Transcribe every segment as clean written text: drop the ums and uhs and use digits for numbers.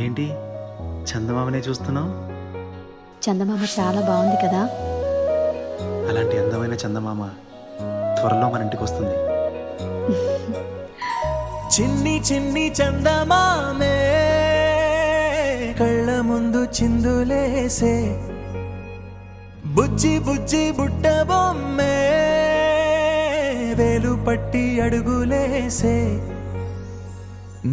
ఏంటి చందమామనే చూస్తున్నావు? చందమామ చాలా బాగుంది కదా. అలాంటి అందమైన చందమామ త్వరలో మన ఇంటికి వస్తుంది. చిన్ని చిన్ని చందమామే కళ్ళ ముందు చిందులేసే, బుజ్జి బుజ్జి బుట్ట బొమ్మే వేలు పట్టి అడుగులేసే,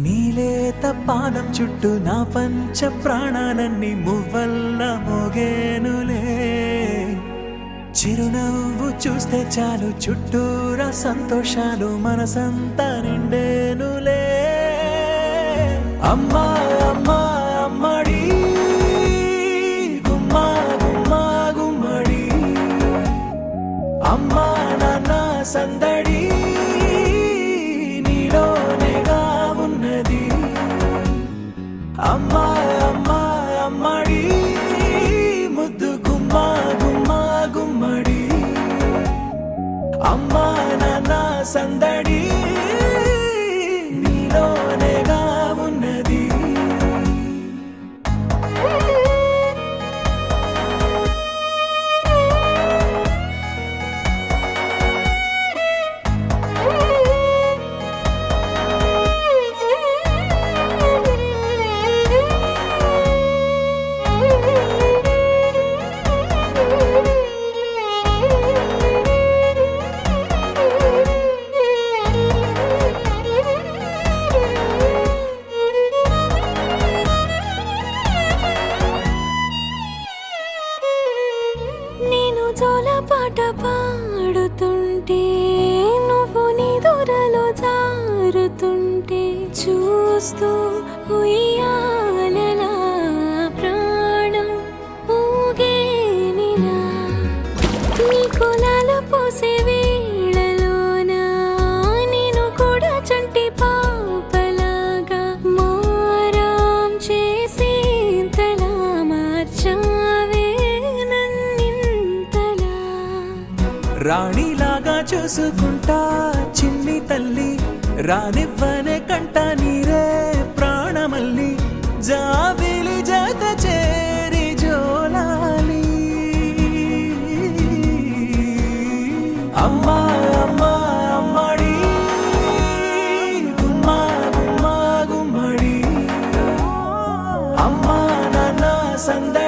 నీలేత పాదం చుట్టూ నా పంచ ప్రాణాలన్నీ మువ్వల్ల మోగేనులే, చిరునవ్వు చూస్తే చాలు చుట్టూరా సంతోషాలు మనసంతా నిండేనులే. అమ్మా అమ్మా అమ్మడి గుమ్మా గుమ్మా గుమ్మడి, అమ్మా నాన్న సందడి నీలోనేగా ఉన్నది. అమ్మా అమ్మా అమ్మడి ముద్దు గుమ్మా గుమ్మా గుమ్మడి, అమ్మా నాన్న సందడి నీలోనేగా ఉన్నది. నేను జోల పాట పాడుతుంటే నువ్వు నీ దూరలో జారుతుంటే చూస్తూ ఉయ్యాలలా ప్రాణం ఊగేనిలా, నీ కులాల పోసే వేళలోన నేను కూడా చంటి పాపలాగా మారాం చేసేంతలా మార్చావే నన్నింతలా. రాణిలాగా చూసుకుంటా చిన్ని తల్లి, రానివ్వనే కంట నీరే ప్రాణమల్లి, జాబిలి జత చేరి జోలాలి. అమ్మా అమ్మా అమ్మడి గుమ్మా గుమ్మా గుమ్మడి, అమ్మా నాన్న సందడి